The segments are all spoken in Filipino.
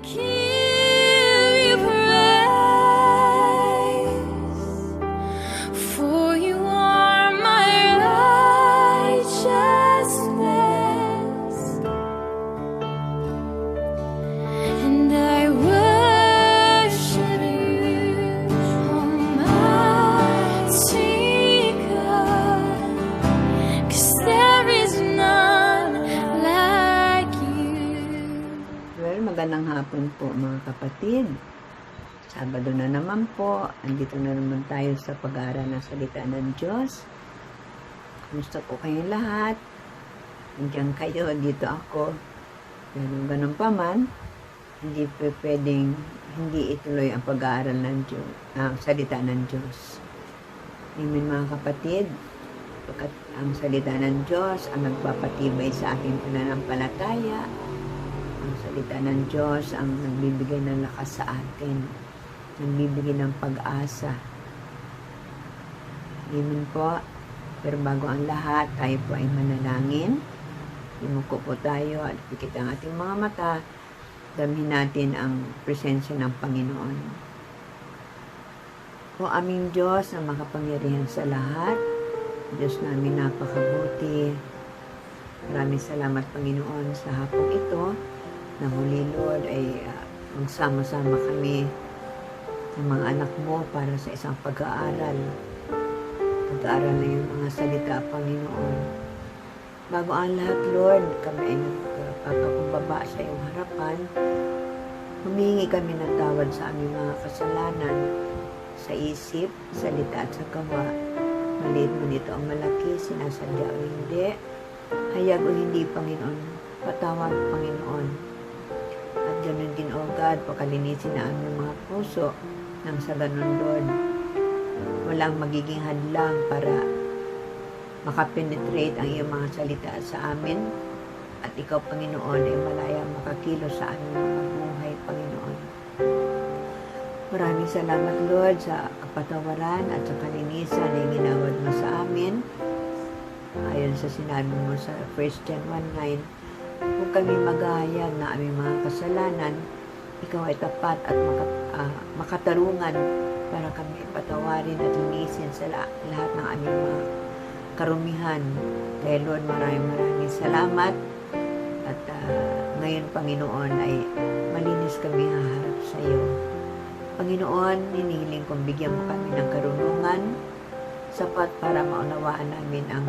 give you praise, for you are my righteousness, and I worship you, Almighty God, 'cause there is none like you. Well, magandang hapon po mga kapatid. Sabado na naman po. Andito na naman tayo sa pag-aaral ng salita ng Diyos. Kumusta po kayong lahat? Nandiyan kayo, dito ako. Ganun pa man, hindi po pwedeng hindi ituloy ang pag-aaral ng Diyos, ang salita ng Diyos. Amen mga kapatid. Pagkat ang salita ng Diyos ang nagpapatibay sa ating pananampalataya. Ang salita ng Diyos ang nagbibigay ng lakas sa atin, nagbibigay ng pag-asa. Amen po. Pero bago ang lahat, tayo po ay manalangin. Imuko po tayo at pikit ang ating mga mata. Damhin natin ang presensya ng Panginoon. O aming Diyos na makapangyarihan sa lahat, Diyos namin napakabuti. Maraming salamat Panginoon sa hapong ito na muli Lord ay magsama-sama kami ng mga anak mo para sa isang pag-aaral. Pag-aaral na yung mga salita Panginoon. Bago ang lahat Lord, kami ay nagpapakumbaba sa iyong harapan. Humingi kami ng tawad sa aming mga kasalanan sa isip, salita at sa gawa. Maliit mo dito ang malaki, sinasadya o hindi. Hayag o hindi, Panginoon. Patawad, Panginoon. At ganoon din, O God, pakalinisin na aming mga puso nang sa ganun, Lord, walang magiging hadlang para makapenetrate ang iyong mga salita sa amin. At ikaw, Panginoon, ay malaya makakilos sa aming mga buhay, Panginoon. Maraming salamat, Lord, sa kapatawaran at sa kalinisan na ginawad mo sa amin. Ayon sa sinabi mo sa 1 John 1:9, kung kami maghahayag na aming mga kasalanan, ikaw ay tapat at makatarungan para kami patawarin at linisin sa lahat ng aming mga karumihan. Kaya Lord, maraming salamat. At ngayon, Panginoon, ay malinis kami haharap sa iyo. Panginoon, hinihiling kong bigyan mo kami ng karunungan sapat para maunawaan namin ang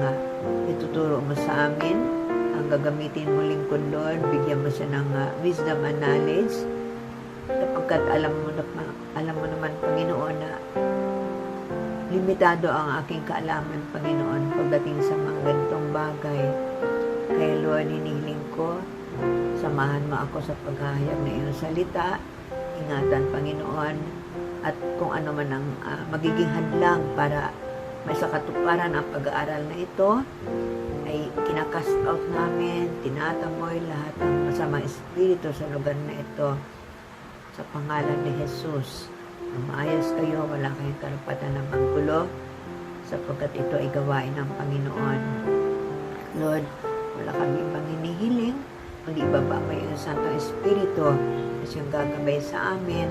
ituturo mo sa amin. Ang gagamitin mo lingkod, Lord, bigyan mo siya ng wisdom and knowledge. Sapagkat alam mo naman, Panginoon, na limitado ang aking kaalaman, Panginoon, pagdating sa mga ganitong bagay. Kaya, Lord, hinihiling ko, samahan mo ako sa paghahayag na iyong salita. Ingatan, Panginoon, at kung ano man ang magiging hadlang para may sakatuparan ang pag-aaral na ito, ay kinakast out namin, tinatamoy lahat ng masamang espiritu sa lugar na ito sa pangalan ni Jesus. Maayos kayo, wala kayong karapatan ng manggulo sapagkat ito ay gawain ng Panginoon. Lord, wala kami ibang hinihiling kundi ibaba mo yung Santong Espiritu na siyang gagabay sa amin,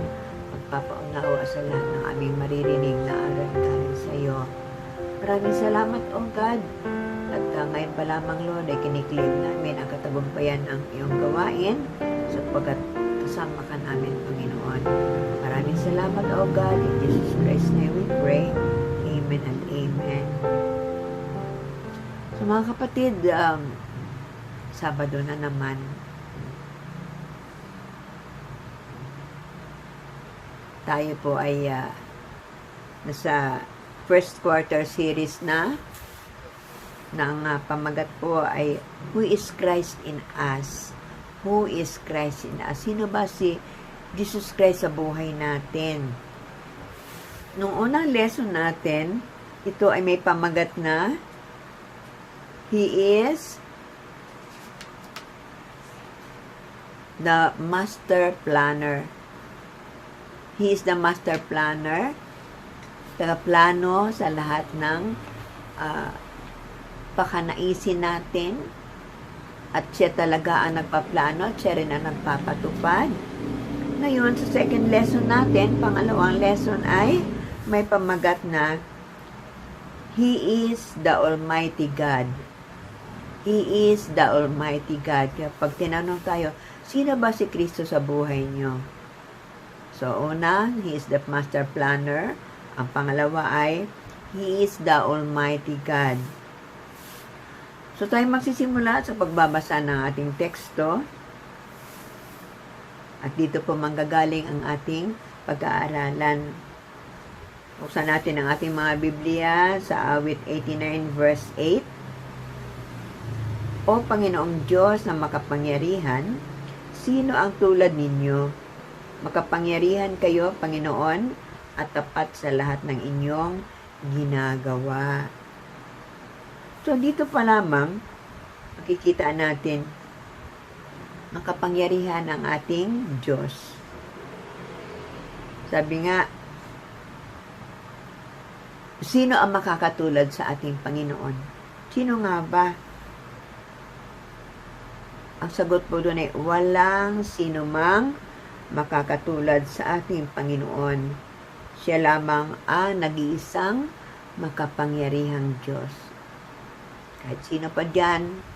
magpapaunawa sa lahat ng aming maririnig na aral galing sa iyo. Maraming salamat, O God. At ngayon pa lamang, Lord, ay kiniklaim namin ang katagumpayan ng iyong gawain sapagkat kasama ka namin, Panginoon. Maraming salamat, O God. In Jesus Christ's name we pray. Amen and amen. So mga kapatid, Sabado na naman. Tayo po ay nasa first quarter series na. Ang pamagat po ay Who is Christ in us? Who is Christ in us? Sino ba si Jesus Christ sa buhay natin? Nung unang lesson natin, ito ay may pamagat na He is the master planner. He is the master planner. Tagaplano sa lahat ng pakanaisin natin. At siya talaga ang nagpaplano at siya rin ang nagpapatupad. Ngayon, sa second lesson natin, pangalawang lesson ay may pamagat na He is the Almighty God. He is the Almighty God. Kaya pag tinanong tayo, sino ba si Kristo sa buhay nyo? So, una, He is the Master Planner. Ang pangalawa ay, He is the Almighty God. So, tayo magsisimula sa pagbabasa ng ating teksto. At dito po manggagaling ang ating pag-aaralan. Buksan natin ang ating mga Biblia sa awit 89 verse 8. O Panginoong Diyos na makapangyarihan, sino ang tulad ninyo? Makapangyarihan kayo, Panginoon, at tapat sa lahat ng inyong ginagawa. So, dito pa lamang, makikita natin, makapangyarihan ang ating Diyos. Sabi nga, sino ang makakatulad sa ating Panginoon? Sino nga ba? Ang sagot po doon ay, walang sino mang makakatulad sa ating Panginoon. Siya lamang ang nag-iisang makapangyarihang Diyos. Kahit sino pa dyan,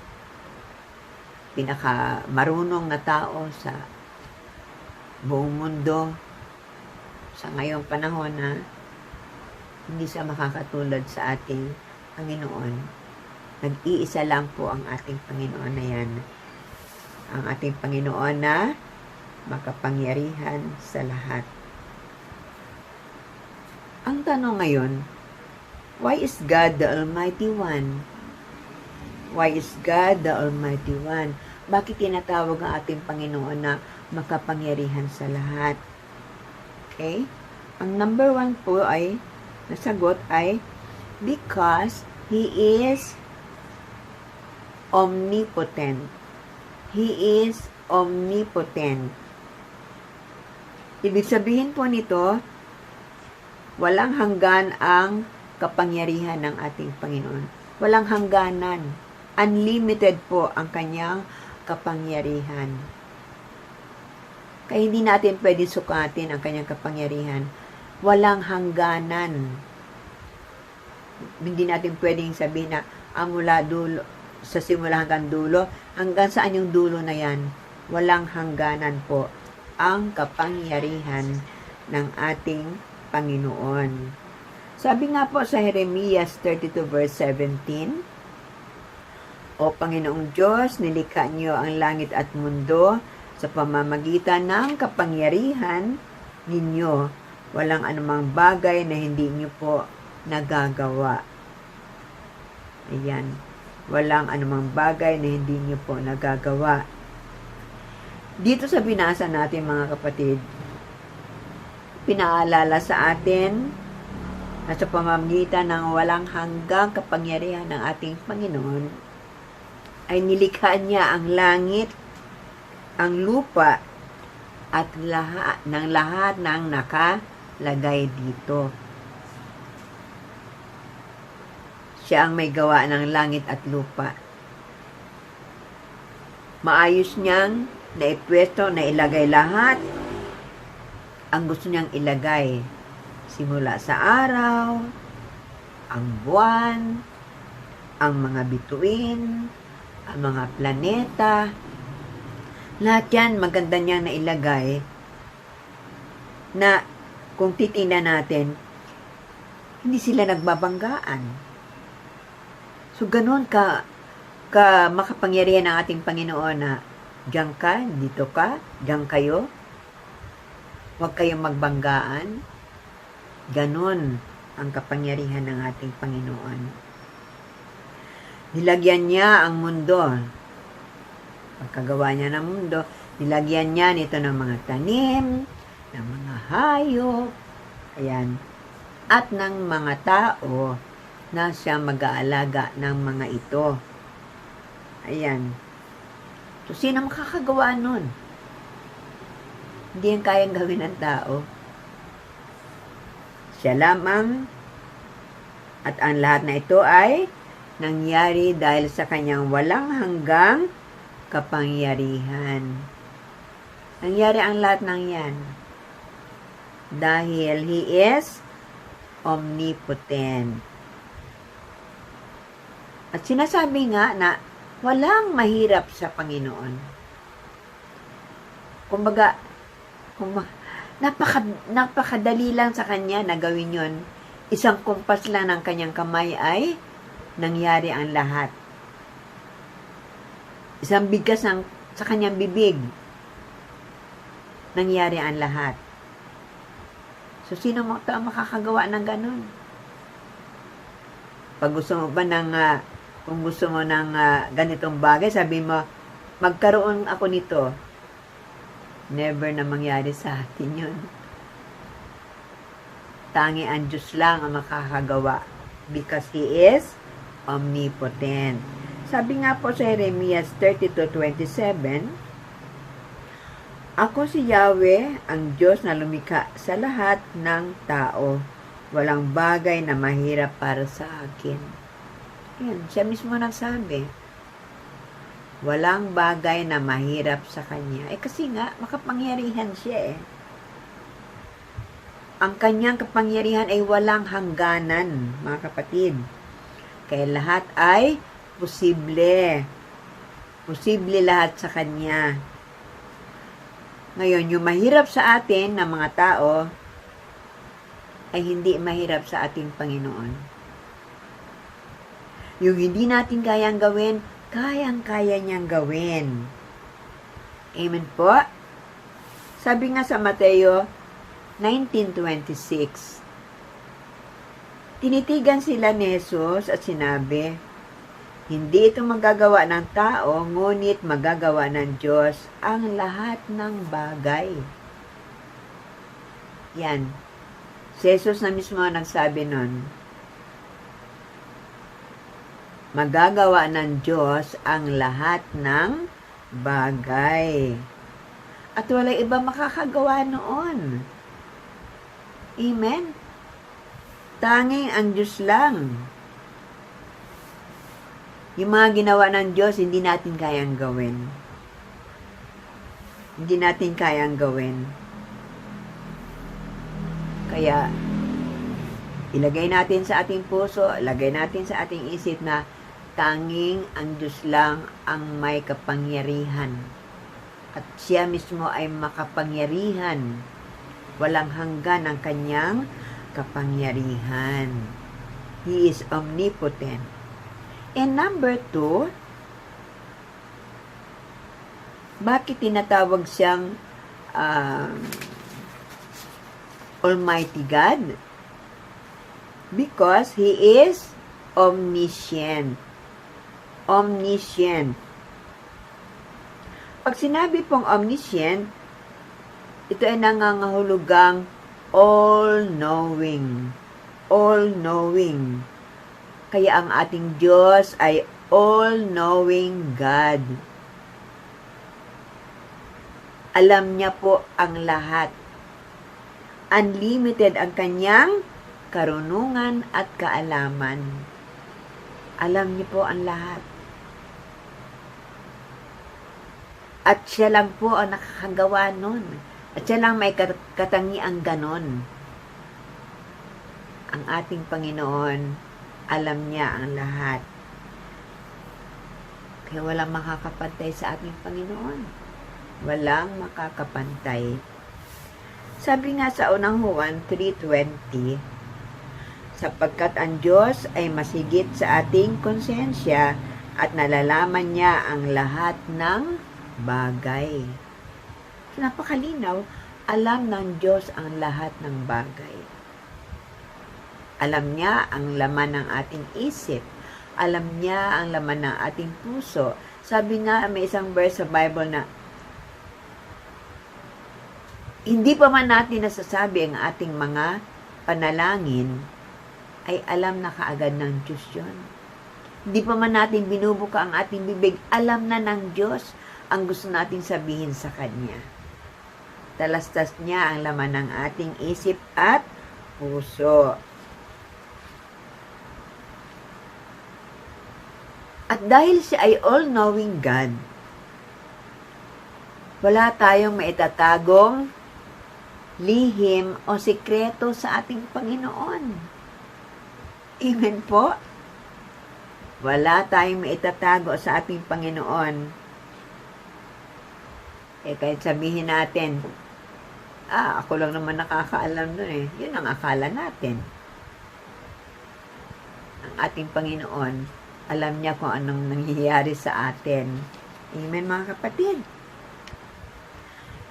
pinakamarunong na tao sa buong mundo, sa ngayong panahon na hindi siya makakatulad sa ating Panginoon. Nag-iisa lang po ang ating Panginoon na yan. Ang ating Panginoon na makapangyarihan sa lahat. Ang tanong ngayon, why is God the Almighty One? Why is God the Almighty One? Bakit tinatawag ang ating Panginoon na makapangyarihan sa lahat? Okay? Ang number 1 po ay, nasagot ay, because He is omnipotent. He is omnipotent. Ibig sabihin po nito, walang hanggan ang kapangyarihan ng ating Panginoon. Walang hangganan. Unlimited po ang kanyang kapangyarihan. Kaya hindi natin pwede sukatin ang kanyang kapangyarihan. Walang hangganan. Hindi natin pwedeng sabihin na mula dulo, sa simula hanggang dulo, hanggang saan yung dulo na yan. Walang hangganan po ang kapangyarihan ng ating Panginoon. Sabi nga po sa Jeremias 32 verse 17, O Panginoong Diyos, nilikha niyo ang langit at mundo sa pamamagitan ng kapangyarihan ninyo. Walang anumang bagay na hindi niyo po nagagawa. Ayan. Walang anumang bagay na hindi niyo po nagagawa. Dito sa binasa natin mga kapatid, pinaalala sa atin na sa pamamagitan ng walang hanggang kapangyarihan ng ating Panginoon, ay nilikha niya ang langit, ang lupa, at lahat ng nakalagay dito. Siya ang may gawa ng langit at lupa. Maayos niyang naipwesto na ilagay lahat ang gusto niyang ilagay. Simula sa araw, ang buwan, ang mga bituin, ang mga planeta. Lahat yan maganda niyang nailagay na kung titingnan natin, hindi sila nagbabanggaan. So, ganun ka makapangyarihan ng ating Panginoon na diyan ka, dito ka, diyan kayo. Huwag kayong magbanggaan. Ganun ang kapangyarihan ng ating Panginoon. Nilagyan niya ang mundo. Pagkagawa niya ng mundo, nilagyan niya nito ng mga tanim, ng mga hayop, ayan, at ng mga tao na siya mag-aalaga ng mga ito. Ayan. So, sino makakagawa nun? Hindi yan kayang gawin ng tao. Siya lamang, at ang lahat na ito ay nangyari dahil sa kanyang walang hanggang kapangyarihan. Nangyari ang lahat ng yan. Dahil He is omnipotent. At sinasabi nga na walang mahirap sa Panginoon. Kumbaga, napakadali lang sa Kanya na gawin yun. Isang kumpas lang ng Kanyang kamay ay nangyari ang lahat. Isang bigkas sa Kanyang bibig, nangyari ang lahat. So, sino makakagawa ng ganun? Pag gusto mo ba kung gusto mo ng ganitong bagay, sabi mo, magkaroon ako nito. Never na mangyari sa atin yun. Tangi ang Diyos lang ang makakagawa because He is omnipotent. Sabi nga po sa Jeremias 32:27, Ako si Yahweh, ang Diyos na lumikha sa lahat ng tao. Walang bagay na mahirap para sa akin. Yan, siya mismo nagsabi. Walang bagay na mahirap sa Kanya. Kasi nga, makapangyarihan siya eh. Ang Kanyang kapangyarihan ay walang hangganan, mga kapatid. Kaya lahat ay posible. Posible lahat sa Kanya. Ngayon, yung mahirap sa atin ng mga tao ay hindi mahirap sa ating Panginoon. Yung hindi natin kayang gawin, kayang-kaya niyang gawin. Amen po? Sabi nga sa Mateo 19:26, tinitigan sila ni Jesus at sinabi, hindi ito magagawa ng tao, ngunit magagawa ng Diyos ang lahat ng bagay. Yan. Si Jesus na mismo nagsabi nun, magagawa ng Diyos ang lahat ng bagay. At wala iba makakagawa noon. Amen? Tanging ang Diyos lang. Yung mga ginawa ng Diyos, hindi natin kayang gawin. Hindi natin kayang gawin. Kaya, ilagay natin sa ating puso, ilagay natin sa ating isip na tanging ang Diyos lang ang may kapangyarihan. At siya mismo ay makapangyarihan. Walang hanggan ang kanyang kapangyarihan. He is omnipotent. And number 2, bakit tinatawag siyang Almighty God? Because He is omniscient. Omniscient. Pag sinabi pong omniscient, ito ay nangangahulugang all-knowing. All-knowing. Kaya ang ating Diyos ay all-knowing God. Alam niya po ang lahat. Unlimited ang kanyang karunungan at kaalaman. Alam niya po ang lahat. At siya lang po ang nakakagawa nun. At siya lang may katangiang ganon. Ang ating Panginoon, alam niya ang lahat. Kaya walang makakapantay sa ating Panginoon. Walang makakapantay. Sabi nga sa unang Juan 3:20, sapagkat ang Diyos ay masigit sa ating konsensya at nalalaman niya ang lahat ng bagay. Napakalinaw, alam ng Diyos ang lahat ng bagay. Alam niya ang laman ng ating isip. Alam niya ang laman ng ating puso. Sabi nga, may isang verse sa Bible na, hindi pa man natin nasasabi ang ating mga panalangin, ay alam na kaagad ng Diyos yun. Hindi pa man natin binubuka ang ating bibig, alam na ng Diyos ang gusto nating sabihin sa Kanya. Talastas niya ang laman ng ating isip at puso. At dahil siya ay all-knowing God, Wala tayong maitatagong lihim o sikreto sa ating Panginoon. Amen po? Wala tayong maitatago sa ating Panginoon. Kahit sabihin natin, ako lang naman nakakaalam nun eh. Yun ang akala natin. Ang ating Panginoon, alam niya kung anong nangyayari sa atin. Amen, mga kapatid?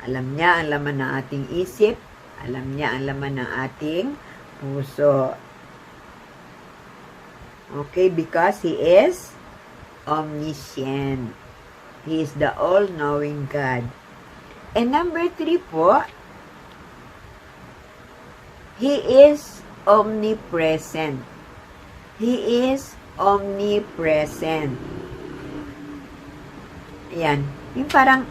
Alam niya ang laman ng ating isip. Alam niya ang laman ng ating puso. Okay, because He is omniscient. He is the all-knowing God. And number 3 po, He is omnipresent. He is omnipresent. Ayan. Yung parang,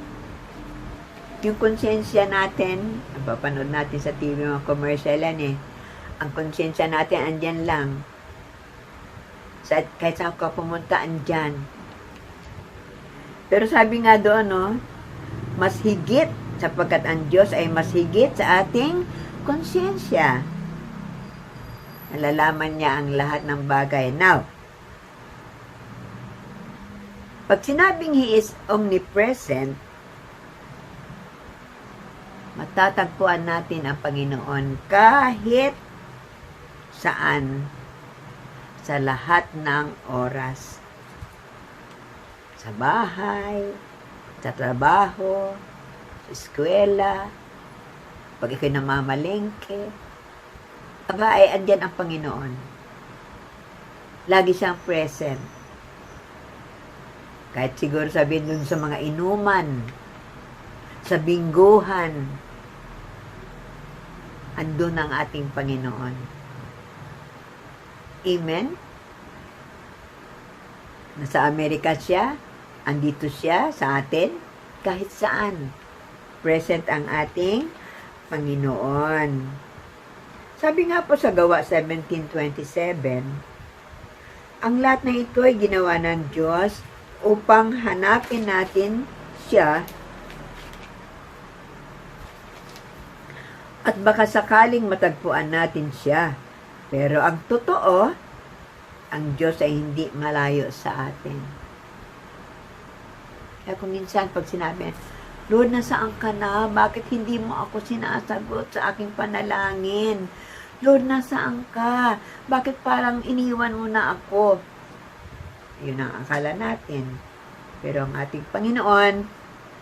yung konsensya natin, napapanood natin sa TV mga commercial yan eh. Ang konsensya natin, andyan lang. Kahit saan ka pumunta, andyan. Pero sabi nga doon, no, mas higit, sapagkat ang Diyos ay mas higit sa ating konsensya. Nalalaman niya ang lahat ng bagay. Now, pag sinabing He is omnipresent, matatagpuan natin ang Panginoon kahit saan, sa lahat ng oras. Sa bahay, sa trabaho, sa eskwela, pag ikaw'y namamalengke, ay andyan ang Panginoon. Lagi siyang present. Kahit siguro sabihin dun sa mga inuman, sa bingguhan, andun ang ating Panginoon. Amen? Nasa Amerika siya, andito siya sa atin, kahit saan. Present ang ating Panginoon. Sabi nga po sa Gawa 17:27, ang lahat na ito ay ginawa ng Diyos upang hanapin natin siya at baka sakaling matagpuan natin siya. Pero ang totoo, ang Diyos ay hindi malayo sa atin. Kaya kung minsan pag sinabi, Lord, nasaan ka na? Bakit hindi mo ako sinasagot sa aking panalangin? Lord, nasaan ka? Bakit parang iniwan mo na ako? Yun ang akala natin. Pero ang ating Panginoon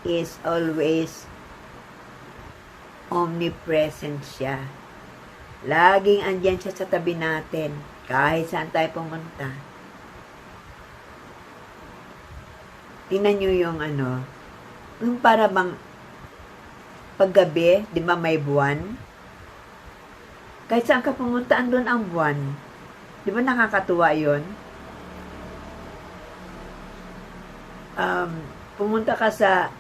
is always omnipresent siya. Laging andyan siya sa tabi natin, kahit saan tayo pumunta. Tingnan nyo yung yung para bang paggabi, di ba may buwan? Kahit saan ka pumunta, andun ang buwan. Di ba nakakatuwa yun? Pumunta ka sa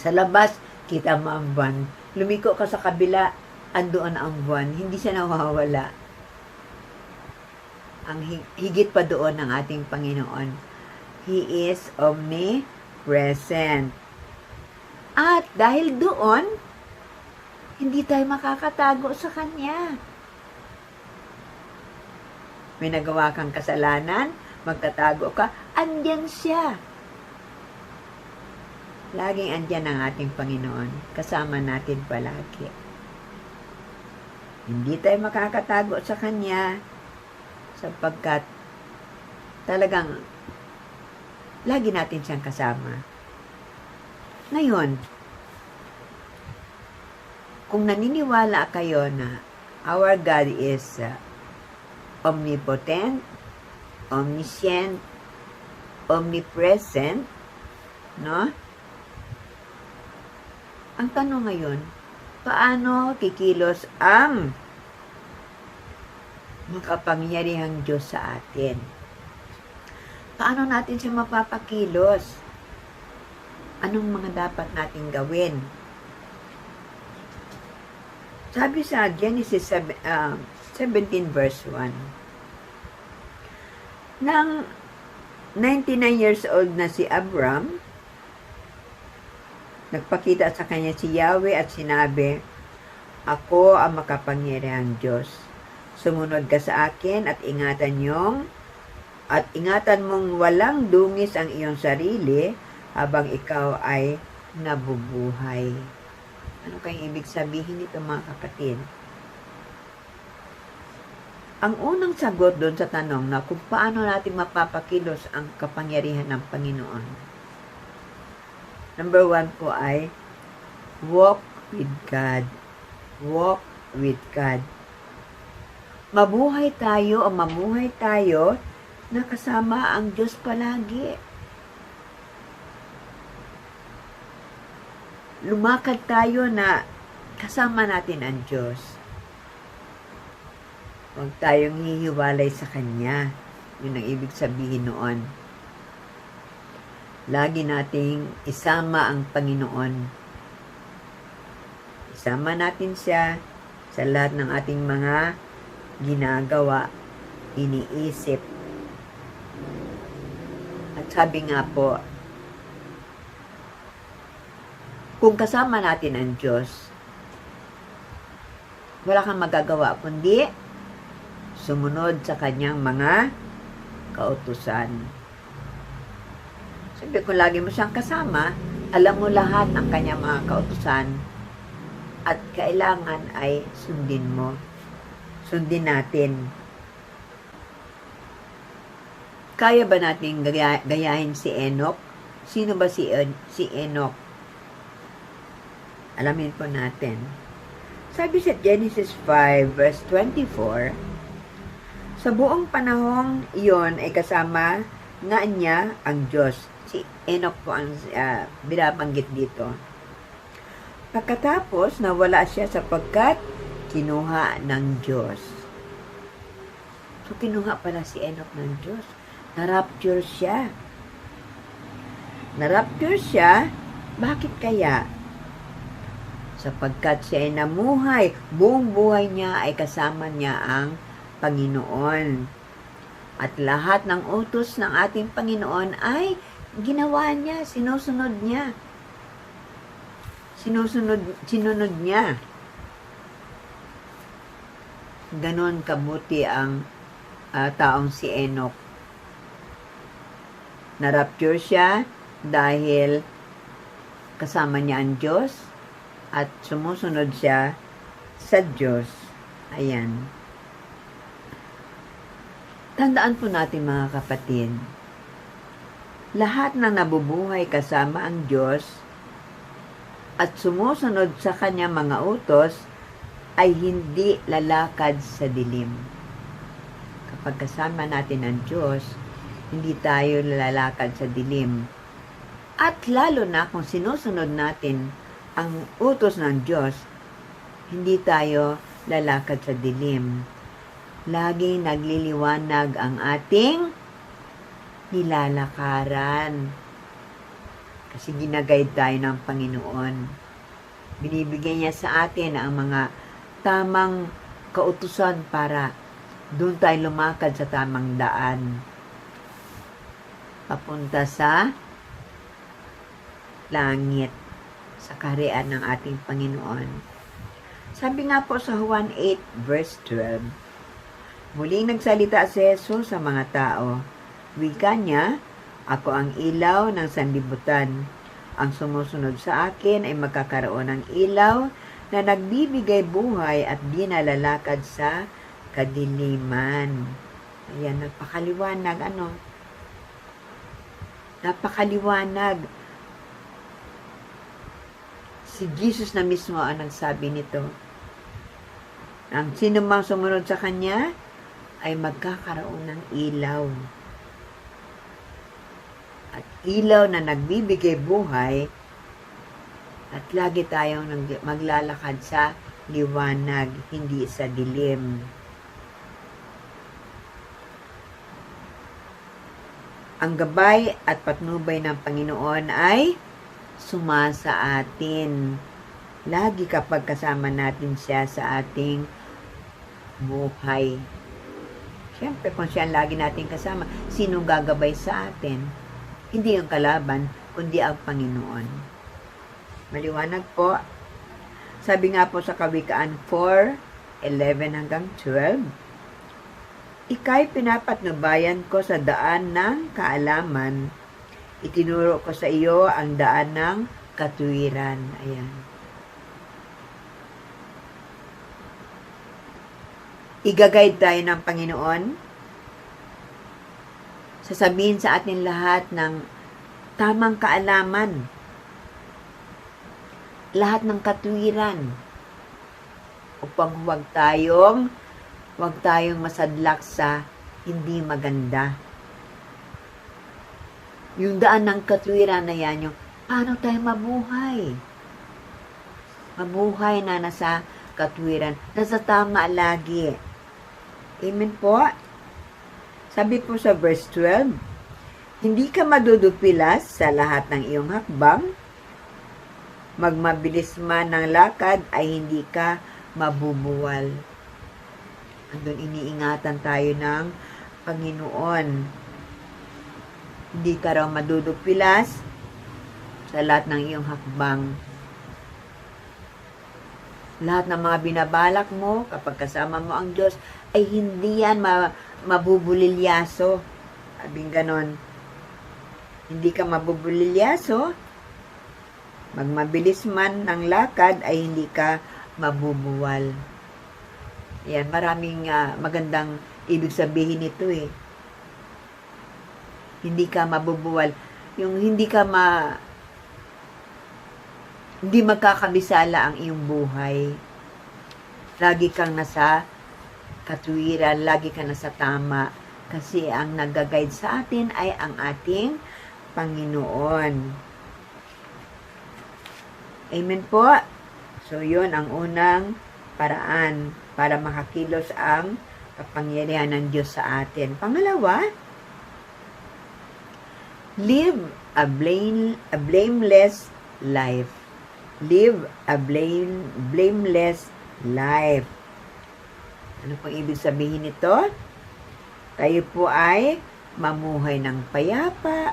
labas, kita mo ang buwan. Lumiko ka sa kabila, andoon ang buwan. Hindi siya nawawala. Ang higit pa doon ng ating Panginoon. He is omnipresent. At dahil doon, hindi tayo makakatago sa Kanya. May nagawa kang kasalanan, magtatago ka, andyan siya. Laging andyan ang ating Panginoon. Kasama natin palagi. Hindi tayo makakatago sa Kanya sapagkat talagang lagi natin siyang kasama. Ngayon, kung naniniwala kayo na our God is omnipotent, omniscient, omnipresent, no? Ang tanong ngayon, paano kikilos ang makapangyarihang Diyos sa atin? Paano natin siya mapapakilos? Anong mga dapat natin gawin? Sabi sa Genesis 17 verse 1, nang 99 years old na si Abram, Nagpakita sa kanya si Yahweh at sinabi, "Ako ang makapangyarihang Diyos. Sumunod ka sa akin at ingatan mong walang dungis ang iyong sarili habang ikaw ay nabubuhay." Ano kayang ibig sabihin nito, mga kapatid? Ang unang sagot doon sa tanong na kung paano natin mapapakilos ang kapangyarihan ng Panginoon. Number 1 po ay walk with God. Walk with God. Mamuhay tayo na kasama ang Diyos palagi. Lumakad tayo na kasama natin ang Diyos. Huwag tayong hihiwalay sa Kanya. Yun ang ibig sabihin noon. Lagi nating isama ang Panginoon. Isama natin siya sa lahat ng ating mga ginagawa, iniisip. At sabi nga po, kung kasama natin ang Diyos, wala kang magagawa kundi sumunod sa Kanyang mga kautusan. Sabi, kung lagi mo siyang kasama, alam mo lahat ng Kanyang mga kautusan at kailangan ay sundin mo. Sundin natin. Kaya ba natin gayahin si Enoch? Sino ba si Enoch? Alamin po natin. Sabi sa Genesis 5 verse 24, sa buong panahong iyon ay kasama nga niya ang Diyos. Si Enoch po ang binabanggit dito. Pagkatapos, nawala siya sapagkat kinuha ng Diyos. So, kinuha pala si Enoch ng Diyos. Na-rapture siya. Na-rapture siya, bakit kaya? Sapagkat siya ay namuhay, buong buhay niya ay kasama niya ang Panginoon. At lahat ng utos ng ating Panginoon ay ginawa niya, sinusunod niya. Sinunod niya. Ganon kabuti ang taong si Enoch. Na-rapture siya dahil kasama niya ang Diyos at sumusunod siya sa Diyos. Ayan. Tandaan po natin, mga kapatid, lahat ng nabubuhay kasama ang Diyos at sumusunod sa Kanyang mga utos ay hindi lalakad sa dilim. Kapag kasama natin ang Diyos, hindi tayo lalakad sa dilim. At lalo na kung sinusunod natin ang utos ng Diyos, hindi tayo lalakad sa dilim. Laging nagliliwanag ang ating nilalakaran. Kasi ginaguide tayo ng Panginoon. Binibigyan niya sa atin ang mga tamang kautusan para doon tayo lumakad sa tamang daan. Papunta sa langit, sa kaharian ng ating Panginoon. Sabi nga po sa Juan 8 verse 12, muling nagsalita si Jesus sa mga tao. Wika niya, ako ang ilaw ng sanlibutan. Ang sumusunod sa akin ay magkakaroon ng ilaw na nagbibigay buhay at di nalalakad sa kadiliman. Ayan, napakaliwanag. Napakaliwanag. Si Jesus na mismo ang nagsabi nito. Ang sino mang sumunod sa Kanya ay magkakaroon ng ilaw. At ilaw na nagbibigay buhay at lagi tayong maglalakad sa liwanag, hindi sa dilim. Ang gabay at patnubay ng Panginoon ay sumasa atin. Lagi kapag kasama natin siya sa ating buhay. Siyempre, kung siya lagi natin kasama, sino gagabay sa atin? Hindi ang kalaban, kundi ang Panginoon. Maliwanag po. Sabi nga po sa Kawikaan 4:11 hanggang 12, ika'y pinapatnubayan ko sa daan ng kaalaman. Itinuro ko sa iyo ang daan ng katuwiran. Ayan. Igaguide tayo ng Panginoon. Sasabihin sa atin lahat ng tamang kaalaman. Lahat ng katuwiran. Upang huwag tayong masadlak sa hindi maganda. Yung daan ng katuwiran na yan, yung paano tayo mabuhay? Mabuhay na nasa katuwiran, nasa tama lagi. Amen po. Sabi po sa verse 12, hindi ka madudupilas sa lahat ng iyong hakbang, magmabilis man ng lakad ay hindi ka mabubuwal. Andun iniingatan tayo ng Panginoon. Hindi ka raw madudupilas sa lahat ng iyong hakbang. Lahat ng mga binabalak mo, kapag kasama mo ang Diyos, ay hindi yan mabubulilyaso. Sabing ganon. Hindi ka mabubulilyaso. Magmabilis man ng lakad, ay hindi ka mabubuwal. Yan, maraming magandang ibig sabihin nito eh. Hindi ka mabubuwal. Yung hindi magkakabisala ang iyong buhay. Lagi kang nasa katuwiran, lagi kang nasa tama. Kasi ang nag-guide sa atin ay ang ating Panginoon. Amen po. So, yun ang unang paraan para makakilos ang kapangyarihan ng Diyos sa atin. Pangalawa, live a blameless life. Live a blameless life. Ano pong ibig sabihin nito? Tayo po ay mamuhay ng payapa,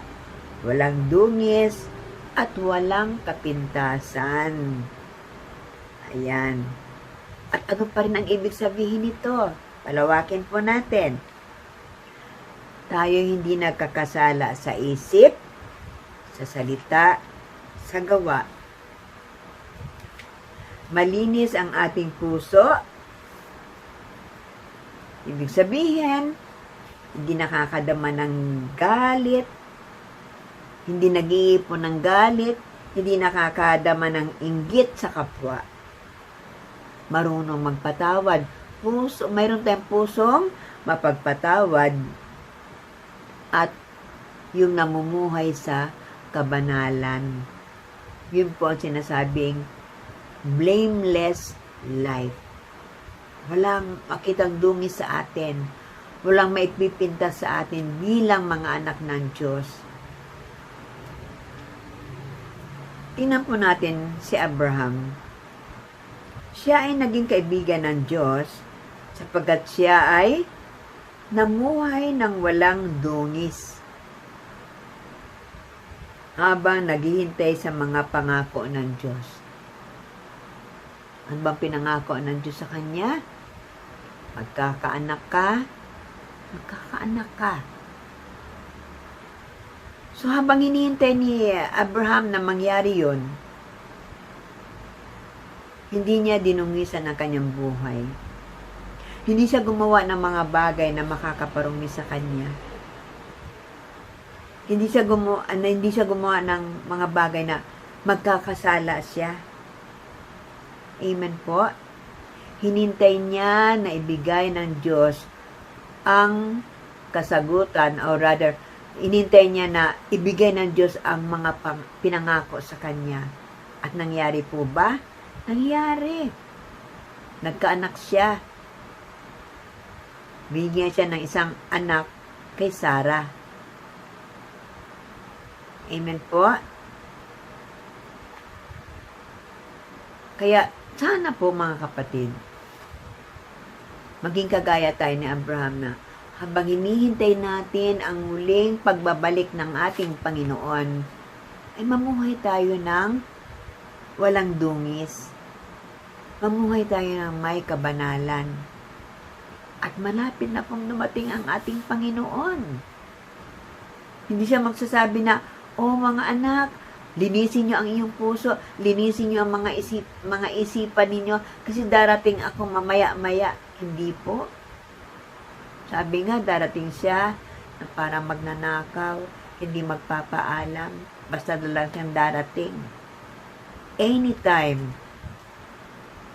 walang dungis, at walang kapintasan. Ayan. At ano pa rin ang ibig sabihin nito? Palawakin po natin. Tayo hindi nagkakasala sa isip, sa salita, sa gawa. Malinis ang ating puso. Ibig sabihin, hindi nakakadama ng galit, hindi nag-iipon ng galit, hindi nakakadama ng inggit sa kapwa. Marunong magpatawad. Mayroon tayong pusong mapagpatawad at yung namumuhay sa kabanalan. Yun po ang sinasabing blameless life. Walang makitang dungis sa atin. Walang maipipinta sa atin bilang mga anak ng Diyos. Tingnan po natin si Abraham. Siya ay naging kaibigan ng Diyos sapagkat siya ay namuhay ng walang dungis habang naghihintay sa mga pangako ng Diyos. Ano bang pinangako ng Diyos sa kanya? Magkakaanak ka. Magkakaanak ka. So habang hinihintay ni Abraham na mangyari yun, hindi niya dinungisan ang kanyang buhay. Hindi siya gumawa ng mga bagay na makakaparumi sa kanya. Hindi siya gumawa ng mga bagay na magkakasala siya. Amen po. Hinintay niya na ibigay ng Diyos ang kasagutan, or rather, hinintay niya na ibigay ng Diyos ang mga pinangako sa kanya. At nangyari po ba? Nangyari. Nagkaanak siya. Bigyan siya ng isang anak kay Sarah. Amen po. Kaya, sana po mga kapatid, maging kagaya tayo ni Abraham na habang hinihintay natin ang muling pagbabalik ng ating Panginoon, ay mamuhay tayo ng walang dungis. Mamuhay tayo ng may kabanalan. At malapit na pong dumating ang ating Panginoon. Hindi siya magsasabi na, "Oh mga anak, linisin niyo ang iyong puso, linisin niyo ang mga isipan ninyo, kasi darating ako mamaya-maya." Hindi po. Sabi nga, darating siya na para magnanakaw, hindi magpapaalam, basta lang siyang darating. Anytime.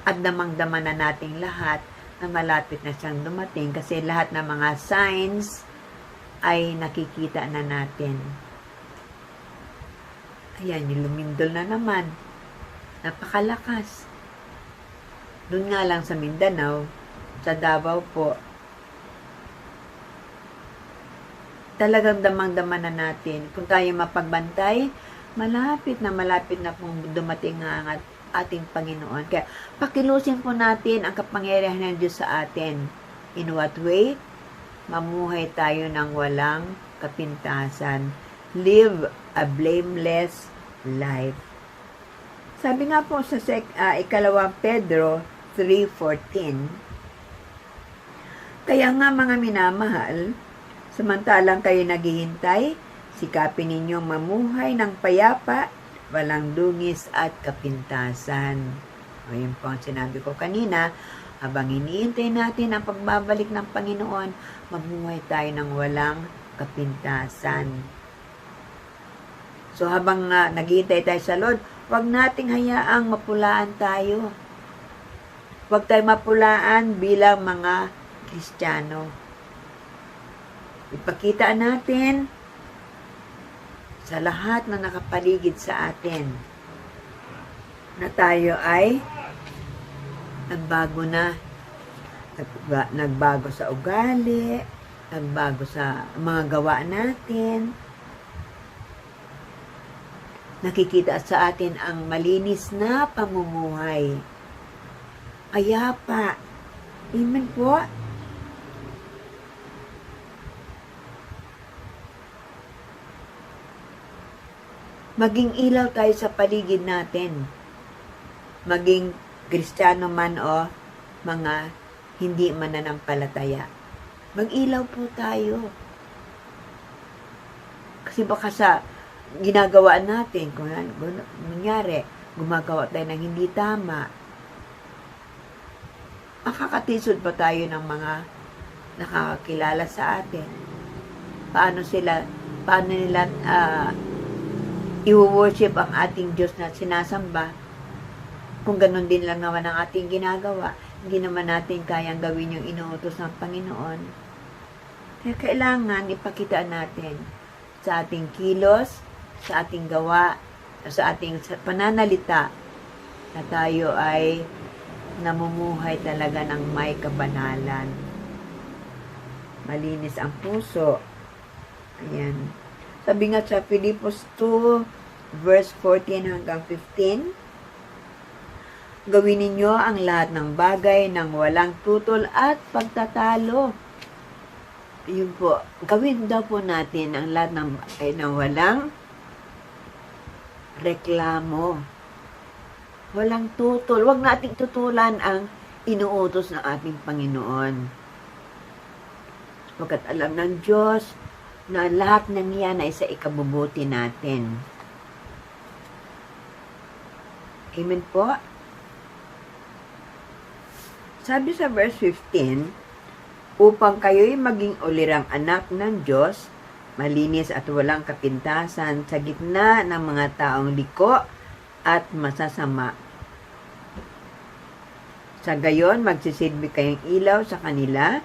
At damang-dama na nating lahat na malapit na siyang dumating kasi lahat ng mga signs ay nakikita na natin. Ayan, yung lumindol na naman. Napakalakas. Doon nga lang sa Mindanao, sa Davao po, talagang damang-dama na natin. Kung tayo mapagbantay, malapit na pong dumating ang ating Panginoon. Kaya, pakilusin po natin ang kapangyarihan ng Diyos sa atin. In what way? Mamuhay tayo ng walang kapintasan. Live a blameless life. Sabi nga po sa ikalawang Pedro 3:14, kaya nga mga minamahal, samantalang kayo naghihintay, sikapin ninyong mamuhay ng payapa, walang dungis at kapintasan. O yun po ang sinabi ko kanina, habang iniintay natin ang pagbabalik ng Panginoon, mamuhay tayo ng walang kapintasan. So habang naghihintay tayo sa Lord, huwag nating hayaang mapulaan tayo. Huwag tayo mapulaan bilang mga Kristiyano. Ipakita natin sa lahat na nakapaligid sa atin na tayo ay nagbago na. Nagbago sa ugali, nagbago sa mga gawa natin. Nakikita sa atin ang malinis na pamumuhay. Payapa. Amen po. Maging ilaw tayo sa paligid natin. Maging Kristiyano man o mga hindi mananampalataya. Mag-ilaw po tayo. Kasi baka sa ginagawa natin, kung nangyari, gumagawa tayo ng hindi tama, makakatisod pa tayo ng mga nakakakilala sa atin. Paano nila i-worship ang ating Diyos na sinasamba kung ganun din lang naman ang ating ginagawa. Hindi naman natin kayang gawin yung inuutos ng Panginoon. Kaya kailangan ipakita natin sa ating kilos, sa ating gawa, sa ating pananalita na tayo ay namumuhay talaga ng may kabanalan. Malinis ang puso. Ayan. Sabi nga sa Filipos 2, verse 14 hanggang 15, gawin ninyo ang lahat ng bagay ng walang tutol at pagtatalo. Yun po, gawin daw po natin ang lahat ng bagay ng walang reklamo. Walang tutol. Huwag nating tutulan ang inuutos ng ating Panginoon. Pagkat alam ng Diyos na lahat ng yan ay sa ikabubuti natin. Amen po. Sabi sa verse 15, upang kayo'y maging ulirang anak ng Diyos, malinis at walang kapintasan sa gitna ng mga taong liko at masasama. Sa gayon, magsisilbi kayong ilaw sa kanila,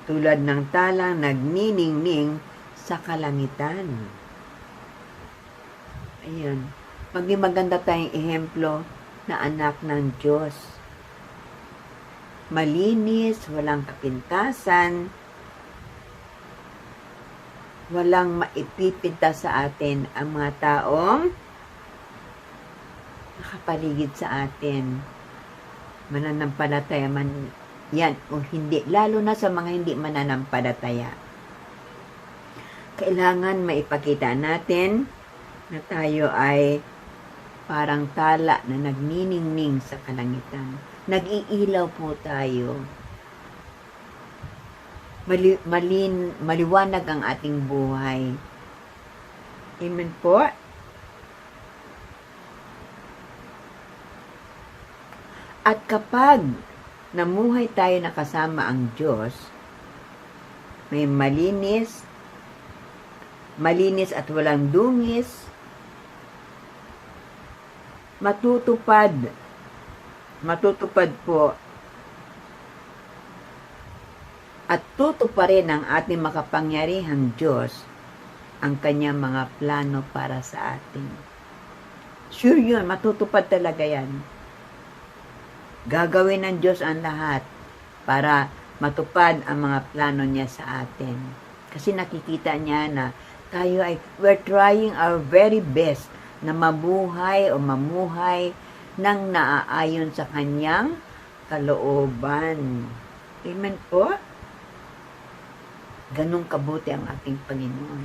tulad ng talang nagniningning sa kalangitan. Ayan. Maging maganda tayong ehemplo na anak ng Diyos. Malinis, walang kapintasan, walang maipipinta sa atin ang mga taong nakapaligid sa atin. Mananampalataya man yan o hindi, lalo na sa mga hindi mananampalataya. Kailangan maipakita natin na tayo ay parang tala na nagniningning sa kalangitan. Nag-iilaw po tayo. Maliwanag ang ating buhay. Amen po. At kapag namuhay tayo na kasama ang Diyos, may malinis at walang dungis, matutupad po at tutuparin ng ating makapangyarihang Diyos ang kanyang mga plano para sa atin. Sure yun, matutupad talaga yan. Gagawin ng Diyos ang lahat para matupad ang mga plano niya sa atin. Kasi nakikita niya na we're trying our very best na mabuhay o mamuhay ng naaayon sa kanyang kalooban. Amen po? Ganong kabuti ang ating Panginoon.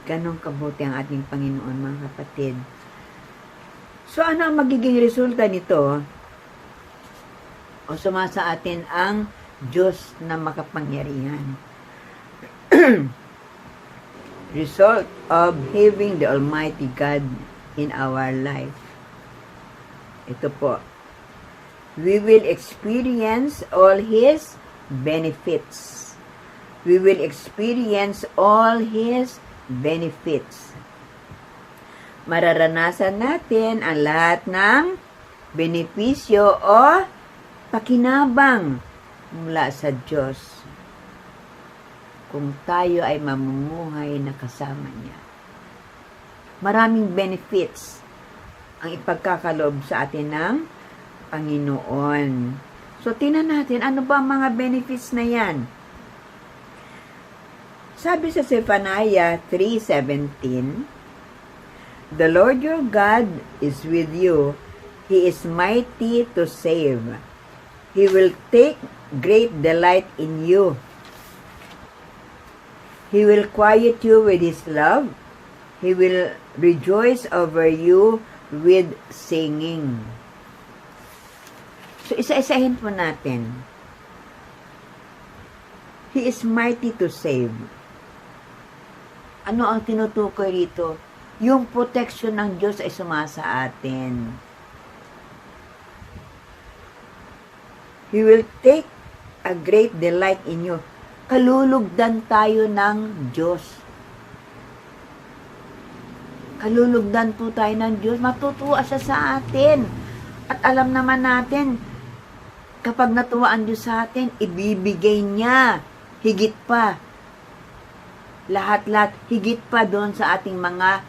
Ganong kabuti ang ating Panginoon, mga kapatid. So, ano ang magiging resulta nito? O sumasa atin ang Diyos na makapangyarihan. Result of having the Almighty God in our life. Ito po. We will experience all His benefits. We will experience all His benefits. Mararanasan natin ang lahat ng benepisyo o pakinabang mula sa Diyos kung tayo ay mamumuhay na kasama niya. Maraming benefits ang ipagkakaloob sa atin ng Panginoon. So, tingnan natin, ano ba ang mga benefits na yan? Sabi sa Zephaniah 3:17, "The Lord your God is with you. He is mighty to save. He will take great delight in you. He will quiet you with His love. He will rejoice over you with singing." So, isa-isahin po natin. He is mighty to save. Ano ang tinutukoy rito? Yung protection ng Diyos ay sumasa atin. He will take a great delight in you. Kalulugdan tayo ng Diyos. Kalulugdan po tayo ng Diyos. Matutuwa siya sa atin. At alam naman natin, kapag natuwa ang Diyos sa atin, ibibigay niya higit pa. Lahat-lahat, higit pa doon sa ating mga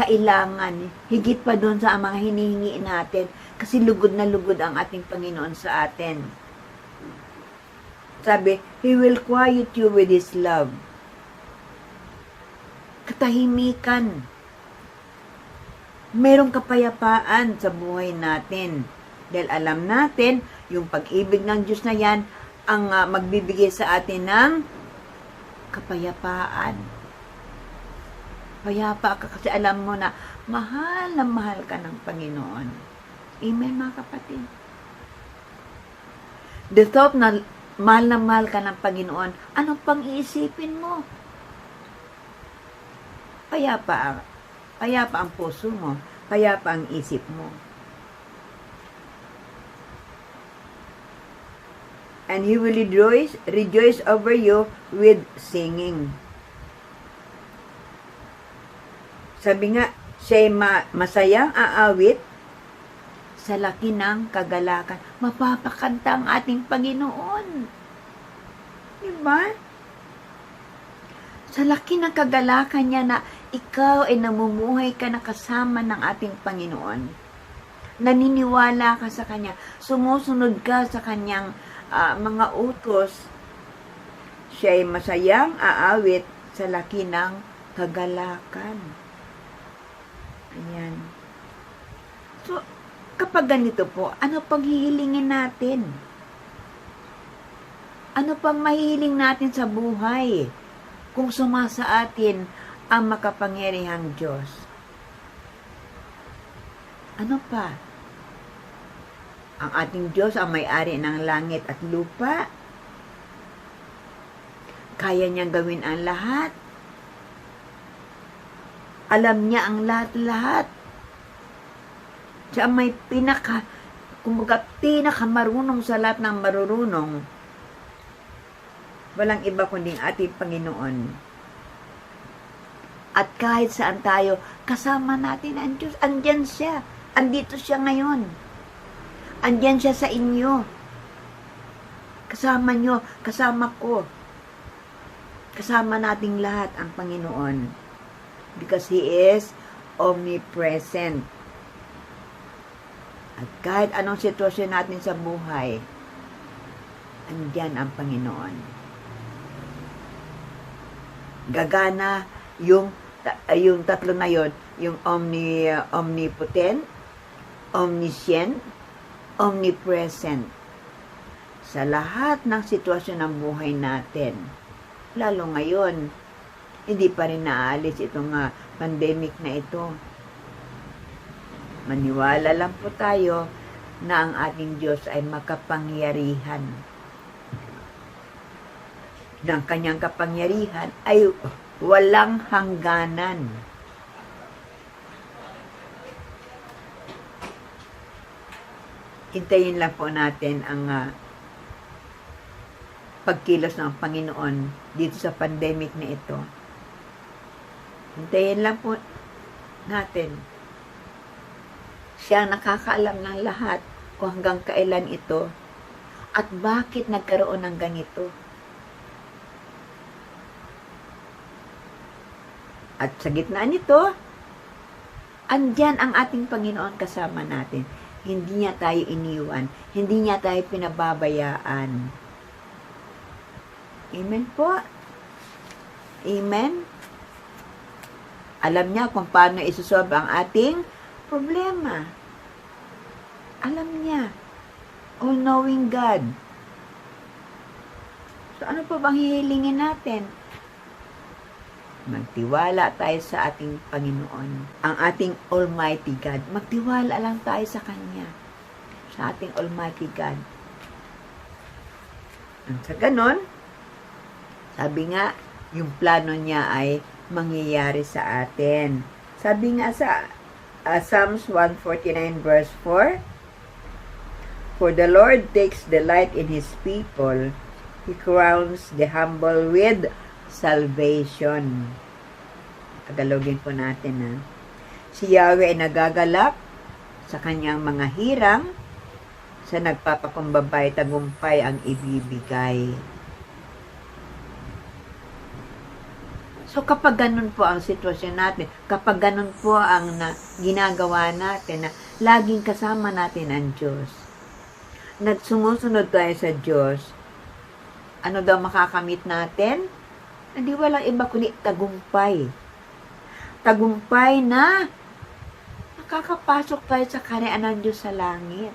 kailangan. Higit pa doon sa mga hinihingi natin. Kasi lugod na lugod ang ating Panginoon sa atin. Sabi, He will quiet you with His love. Katahimikan. Merong kapayapaan sa buhay natin. Dahil alam natin, yung pag-ibig ng Diyos na yan, ang magbibigay sa atin ng kapayapaan. Payapa ka kasi alam mo na mahal ka ng Panginoon. Amen, mga kapatid. The thought na mahal ka ng Panginoon, anong pang iisipin mo? Payapa ang puso mo. Payapa ang isip mo. And He will rejoice over you with singing. Sabi nga, siya'y masayang aawit sa laki ng kagalakan. Mapapakanta ang ating Panginoon. Diba? Sa laki ng kagalakan niya na ikaw ay namumuhay ka na kasama ng ating Panginoon. Naniniwala ka sa Kanya. Sumusunod ka sa Kanyang mga utos. Siya'y masayang aawit sa laki ng kagalakan. Ayan. So, kapag ganito po, ano pang hihilingin natin? Ano pang mahihiling natin sa buhay kung sumasa atin ang makapangyarihang Diyos? Ano pa? Ang ating Diyos ang may-ari ng langit at lupa. Kaya niyang gawin ang lahat. Alam niya ang lahat-lahat. Siya ang may pinakamarunong sa lahat ng marurunong. Walang iba kundi ating Panginoon. At kahit saan tayo, kasama natin ang Diyos. Andyan siya. Andito siya ngayon. Andyan siya sa inyo. Kasama nyo, kasama ko. Kasama nating lahat ang Panginoon. Because He is omnipresent. At kahit anong sitwasyon natin sa buhay, andyan ang Panginoon. Gagana yung tatlo na yon, yung omnipotent, omniscient, omnipresent. Sa lahat ng sitwasyon ng buhay natin, lalo ngayon, hindi pa rin naaalis itong pandemic na ito. Maniwala lang po tayo na ang ating Diyos ay makapangyarihan. Ng kanyang kapangyarihan ay walang hangganan. Hintayin lang po natin ang pagkilos ng Panginoon dito sa pandemic na ito. Hintayin lang po natin. Siya ang nakakaalam ng lahat kung hanggang kailan ito at bakit nagkaroon ng ganito. At sa gitna nito, andyan ang ating Panginoon kasama natin. Hindi niya tayo iniwan. Hindi niya tayo pinababayaan. Amen po. Amen. Alam niya kung paano isusolve ang ating problema. Alam niya. All-knowing God. So ano pa bang hihilingin natin? Magtiwala tayo sa ating Panginoon, ang ating Almighty God. Magtiwala lang tayo sa Kanya, sa ating Almighty God. At sa ganon, sabi nga, yung plano niya ay mangyayari sa atin. Sabi nga sa Psalms 149 verse 4, For the Lord takes delight in His people. He crowns the humble with salvation. Tagalogin po natin. Si Yahweh ay nagagalak sa kanyang mga hirang, sa nagpapakumbabay tagumpay ang ibibigay. So kapag ganun po ang sitwasyon natin, kapag ganun po ang ginagawa natin, na laging kasama natin ang Diyos, nagsumusunod tayo sa Diyos, ano daw makakamit natin? Hindi walang iba kundi tagumpay. Tagumpay na nakakapasok tayo sa kaharian ng Diyos sa langit.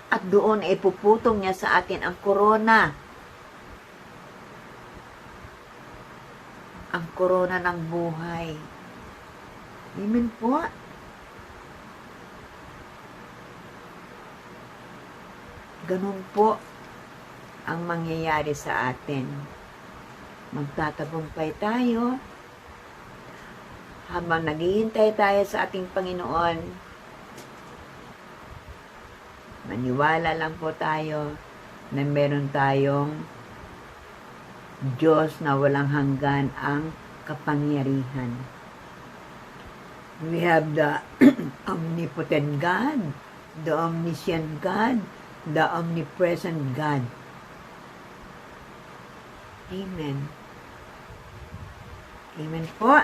At doon ay puputong niya sa atin ang korona. Ang korona ng buhay. Amen po. Ganun po ang mangyayari sa atin. Magtatagumpay tayo habang naghihintay tayo sa ating Panginoon. Maniwala lang po tayo na meron tayong Diyos na walang hanggan ang kapangyarihan. We have the omnipotent God, the omniscient God, the omnipresent God. Amen. Amen po.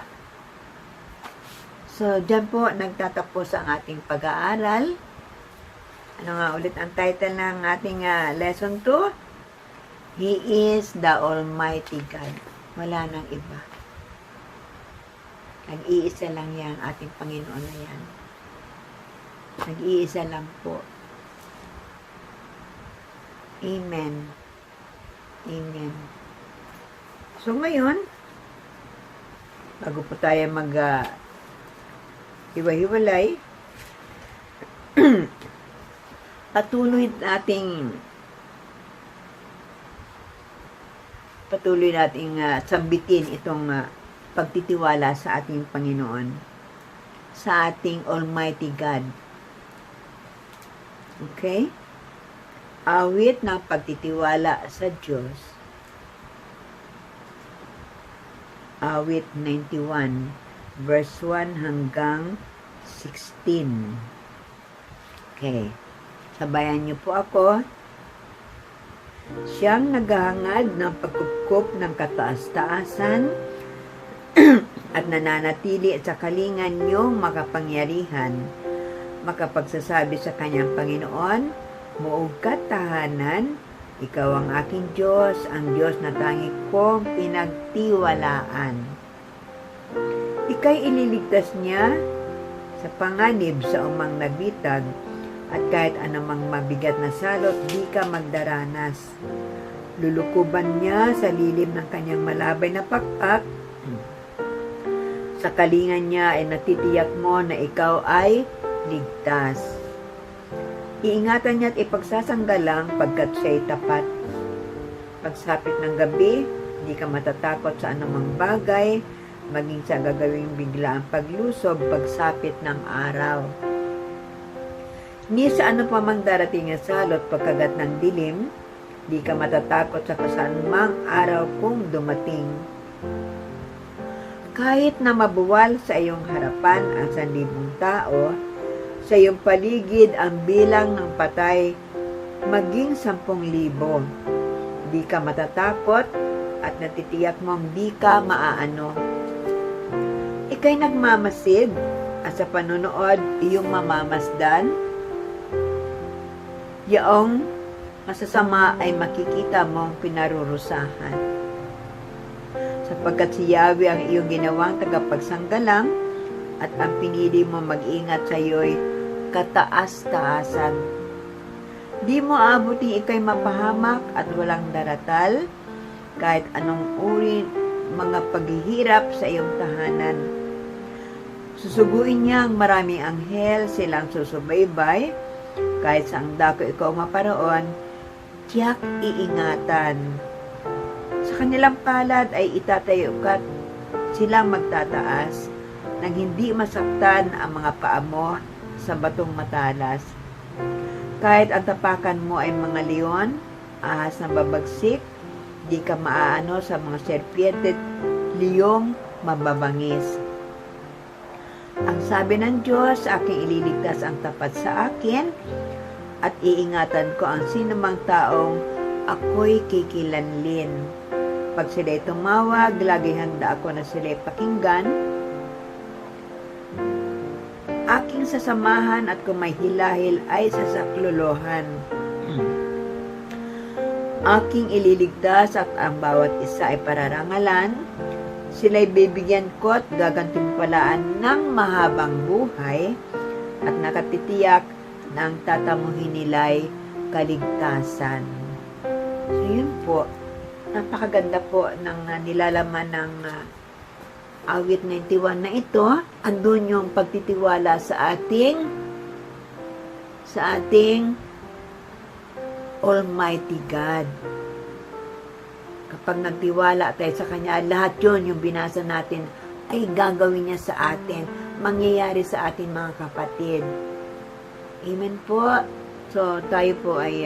So, dyan po nagtatapos ang ating pag-aaral. Ano nga ulit ang title ng ating lesson 2? He is the Almighty God. Wala nang iba. Nag-iisa lang yan, ating Panginoon na yan. Nag-iisa lang po. Amen. Amen. So ngayon, bago po tayo hiwa-hiwalay, patuloy nating sambitin itong pagtitiwala sa ating Panginoon, sa ating Almighty God. Okay? Awit ng pagtitiwala sa Diyos. Awit 91, verse 1 hanggang 16. Okay. Sabayan niyo po ako. Siyang naghahangad ng pagkukup ng kataas-taasan at nananatili sa kalingan niyong makapangyarihan, makapagsasabi sa kanyang Panginoon, muog ka tahanan, ikaw ang aking Diyos, ang Diyos na tangi kong pinagtiwalaan. Ika'y ililigtas niya sa panganib sa umang nabitag, at kahit anumang mabigat na salot, di ka magdaranas. Lulukuban niya sa lilim ng kanyang malabay na pakpak. Sa kalingan niya ay natitiyak mo na ikaw ay ligtas. Iingatan niya at ipagsasanggalang pagkat siya'y tapat. Pagsapit ng gabi, di ka matatakot sa anumang bagay, maging sa gagawing biglaang paglusob pagsapit ng araw. Ni sa ano pa mang darating na salot pagkagat ng dilim, di ka matatakot sa kasanumang araw kung dumating. Kahit na mabuwal sa iyong harapan ang 1,000 tao, sa iyong paligid ang bilang ng patay maging 10,000. Di ka matatakot at natitiyak mong di ka maaano. Ika'y nagmamasid at sa panunood iyong mamamasdan. Yaong masasama ay makikita mong pinarurusahan. Sapagkat si Yahweh ang iyong ginawang tagapagsanggalang at ang pinili mo mag-ingat sa iyo'y kataas-taasan. Di mo abutin ika'y mapahamak at walang daratal, kahit anong uri mga paghihirap sa iyong tahanan. Susuguin niya ang maraming anghel, silang susubaybay, kahit sa ang dako ikaw maparoon, tiyak iingatan. Sa kanilang palad ay itatayo ka, silang magtataas, nang hindi masaktan ang mga paa mo sa batong matalas. Kahit ang tapakan mo ay mga leon, ahas na babagsik, di ka maaano sa mga serpiente, liyong mababangis. Ang sabi ng Diyos, aking ililigtas ang tapat sa akin, at iingatan ko ang sinumang taong ako'y kikilanlin. Pag sila'y tumawag, lagi handa ako na sila'y pakinggan. Aking sasamahan at kung may hilahil ay sasaklolohan. Aking ililigtas at ang bawat isa ay pararangalan. Sila'y bibigyan ko at gagantimpalaan ng mahabang buhay at nakatitiyak na ang tatamuhin nila'y kaligtasan. So yun po, napakaganda po ng nilalaman ng awit 91 na ito. Andun yung pagtitiwala sa ating Almighty God. Kapag nagtiwala tayo sa Kanya, lahat yun yung binasa natin ay gagawin niya sa atin, mangyayari sa atin mga kapatid. Amen po. So tayo po ay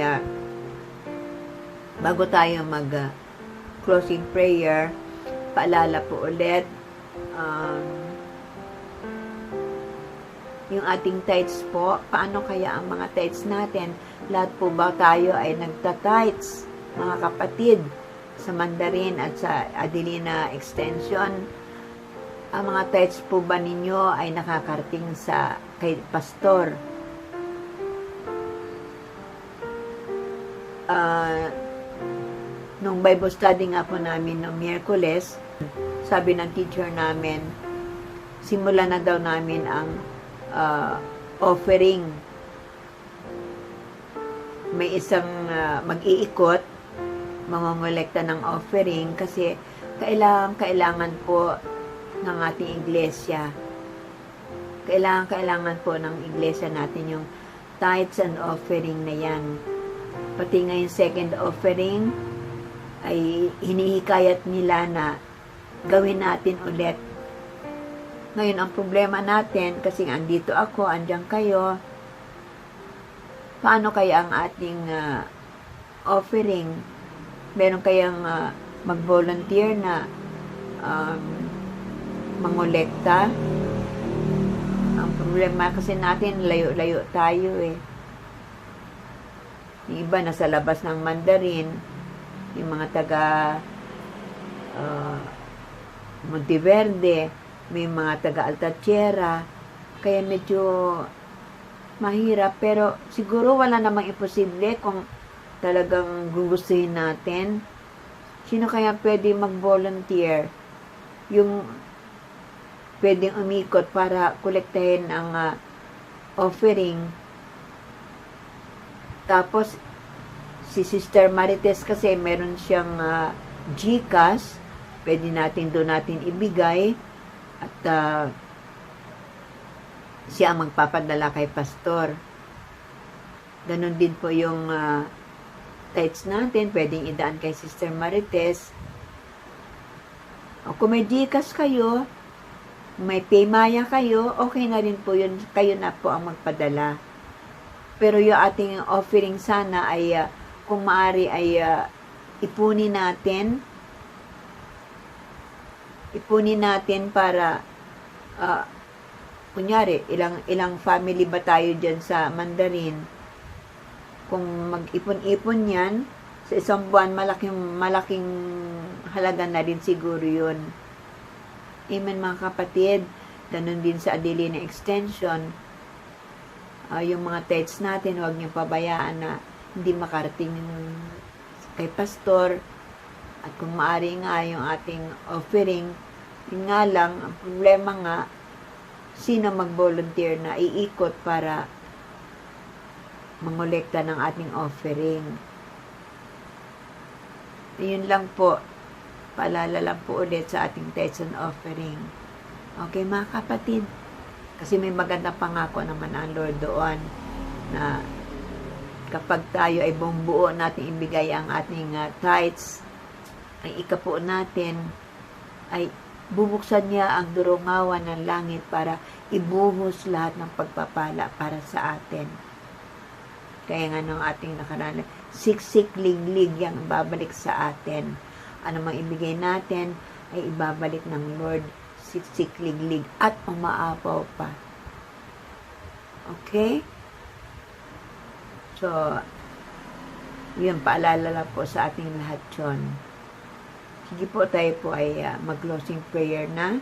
bago tayo mag-closing prayer, paalala po ulit yung ating tithes po. Paano kaya ang mga tithes natin? Lahat po ba tayo ay nagta-tithes, mga kapatid, sa Mandarin at sa Adelina Extension? Ang mga tithes po ba ninyo ay nakakarating sa kay pastor? Nung Bible study nga po namin noong Miyerkules, sabi ng teacher namin, simulan na daw namin ang offering. May isang mag-iikot, mangongolekta ng offering kasi kailangan po ng ating iglesia. Kailangan po ng iglesia natin yung tithes and offering na yan. Pati ngayon second offering, ay hinihikayat nila na gawin natin ulit. Ngayon, ang problema natin, kasi andito ako, andyan kayo, paano kaya ang ating offering? Meron kayang mag-volunteer na mangolekta? Ang problema kasi natin, layo-layo tayo eh. Yung iba nasa labas ng Mandarin, yung mga taga Monteverde, may mga taga Altachiera, kaya medyo mahirap, pero siguro wala namang imposible kung talagang gugustuhin natin. Sino kaya pwede mag-volunteer? Yung pwedeng umikot para kolektahin ang offering. Tapos, si Sister Marites kasi meron siyang GCash, pwede natin doon natin ibigay at siya ang magpapadala kay pastor. Ganon din po yung tithes natin, pwedeng idaan kay Sister Marites. O kung may GCash kayo, may Paymaya kayo, okay na rin po yun, kayo na po ang magpadala. Pero yung ating offering sana ay kung maaari ay ipunin natin para kunyari ilang family ba tayo dyan sa Mandarin, kung mag-ipon-ipon yan sa isang buwan, malaking halaga na rin siguro yun. Amen mga kapatid. Ganun din sa Adelina Extension, yung mga tithes natin, huwag niyong pabayaan na hindi makarating kay pastor. At kung maaari nga yung ating offering, yun nga lang, ang problema nga, sino mag-volunteer na iikot para mangolekta ng ating offering. Yun lang po, paalala lang po ulit sa ating tithes and offering. Okay mga kapatid, kasi may magandang pangako naman ang Lord doon na kapag tayo ay buong buo natin ibigay ang ating tithes, ay ikapo natin, ay bubuksan niya ang durungawan ng langit para ibuhos lahat ng pagpapala para sa atin. Kaya nga nung ating nakaraan, siksik liglig yang babalik sa atin. Ano mang ibigay natin ay ibabalik ng Lord, siksik liglig at umaapaw pa. Okay? So, yun, paalala lang po sa ating lahat yun. Sige po, tayo po ay mag-closing prayer na.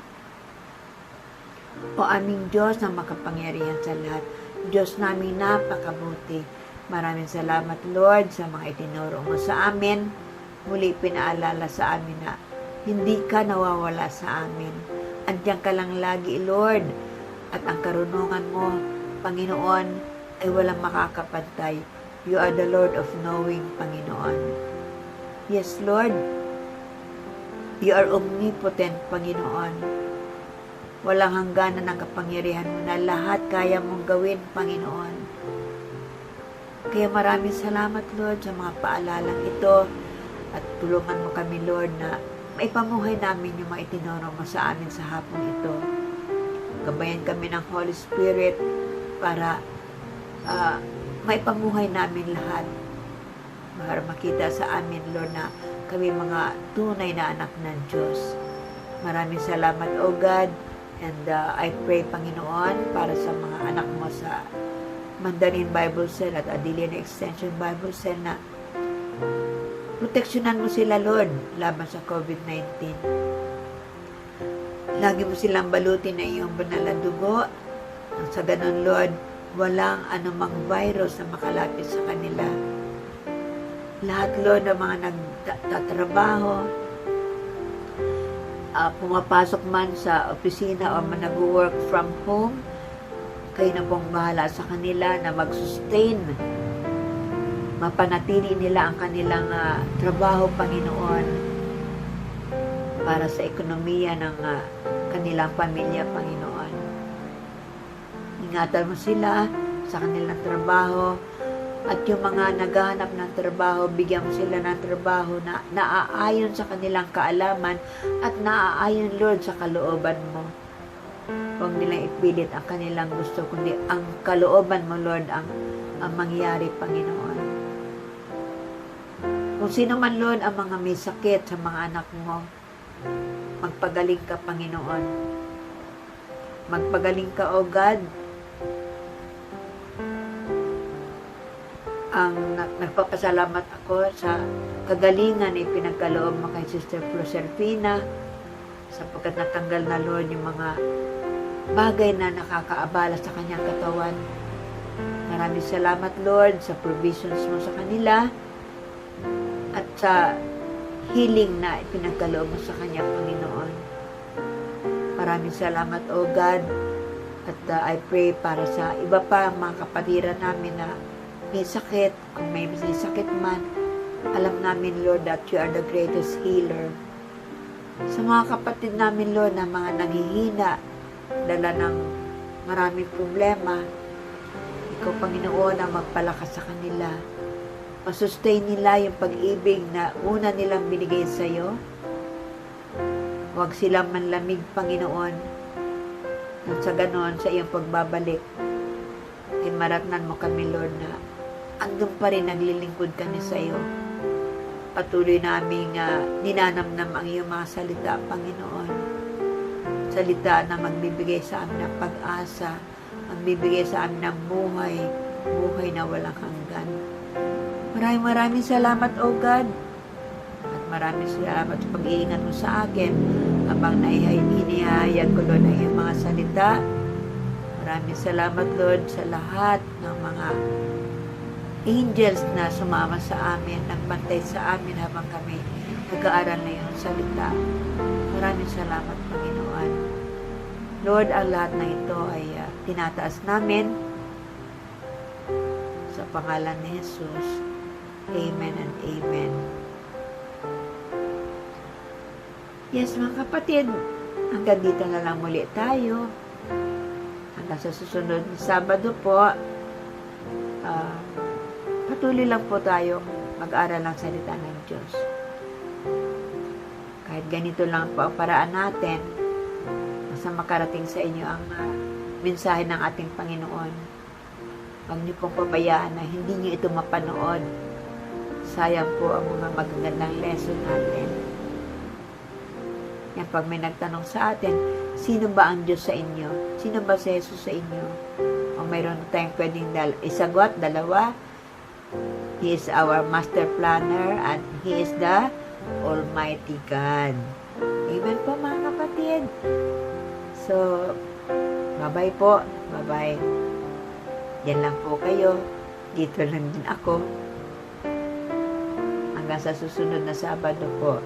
O aming Diyos na makapangyarihan sa lahat, Diyos namin napakabuti. Maraming salamat, Lord, sa mga itinuro mo sa amin. Muli pinaalala sa amin na hindi ka nawawala sa amin. Andiyan ka lang lagi, Lord. At ang karunungan mo, Panginoon, ay walang makakapantay. You are the Lord of knowing, Panginoon. Yes, Lord. You are omnipotent, Panginoon. Walang hangganan ng kapangyarihan mo na lahat kaya mong gawin, Panginoon. Kaya maraming salamat, Lord, sa mga paalalang ito at tulungan mo kami, Lord, na maipamuhay namin yung mga itinuro mo sa amin sa hapong ito. Gabayan kami ng Holy Spirit para maipamuhay namin lahat. Para makita sa amin, Lord, na kami mga tunay na anak ng Diyos. Maraming salamat, O God, and I pray, Panginoon, para sa mga anak mo sa Mandarin Bible Cell at Adelina Extension Bible Cell na proteksyonan mo sila, Lord, laban sa COVID-19. Lagi mo silang balutin na iyong banal na dugo. Sa ganun, Lord, walang anumang virus na makalapit sa kanila. Lahat, Lord, ng mga nagtatrabaho, pumapasok man sa opisina o nag-work from home, kayo na pong bahala sa kanila na mag-sustain. Mapanatili nila ang kanilang trabaho, Panginoon, para sa ekonomiya ng kanilang pamilya, Panginoon. Ingatan mo sila sa kanilang trabaho. At yung mga naghahanap ng trabaho, bigyan mo sila ng trabaho na naaayon sa kanilang kaalaman at naaayon, Lord, sa kalooban mo. Huwag nilang ipilit ang kanilang gusto, kundi ang kalooban mo, Lord, ang mangyari, Panginoon. Kung sino man, Lord, ang mga may sakit sa mga anak mo, magpagaling ka, Panginoon. Magpagaling ka, O God. Nagpapasalamat ako sa kagalingan na ipinagkaloob mo kay Sister Proserpina, sapagkat natanggal na, Lord, yung mga bagay na nakakaabala sa kanyang katawan. Maraming salamat, Lord, sa provisions mo sa kanila at sa healing na ipinagkaloob mo sa kanya, Panginoon. Maraming salamat, O God, at I pray para sa iba pa mga kapatiran namin na may sakit, kung may sakit man, alam namin, Lord, that you are the greatest healer. Sa mga kapatid namin, Lord, na mga nanghihina, dala ng maraming problema, Ikaw, Panginoon, ang magpalakas sa kanila. Masustain nila yung pag-ibig na una nilang binigay sa iyo. Huwag silang manlamig, Panginoon. Nang sa ganon, sa iyong pagbabalik, ay maratnan mo kami, Lord, na andun pa rin naglilingkod kami sa iyo. Patuloy naming ninanamnam ang iyong mga salita, Panginoon. Salita na magbibigay sa amin ng pag-asa, magbibigay sa amin ng buhay, buhay na walang hanggan. Maraming salamat, O God. At maraming salamat sa pag-iingat mo sa akin habang hinihayag ko, Lord, ang iyong mga salita. Maraming salamat, Lord, sa lahat ng mga angels na sumama sa amin, nagbantay sa amin habang kami nag-aaral na iyong salita. Maraming salamat, Panginoon. Lord, ang lahat na ito ay tinataas namin sa pangalan ni Jesus. Amen and amen. Yes, mga kapatid, hanggang dito na lang muli tayo. Hanggang sa susunod na Sabado po, patuloy lang po tayong mag-aral ng salita ng Diyos. Kahit ganito lang po ang paraan natin, basta makarating sa inyo ang mensahe ng ating Panginoon. Huwag niyo pong pabayaan na hindi niyo ito mapanood. Sayang po ang mga magagandang lesson natin. Yan, pag may nagtanong sa atin, sino ba ang Diyos sa inyo? Sino ba si Jesus sa inyo? O mayroon tayong pwedeng isagot, dalawa. He is our master planner and He is the Almighty God. Amen po, mga kapatid. So, bye-bye po. Bye-bye. Yan lang po kayo. Dito lang din ako. Hanggang sa susunod na Sabado po.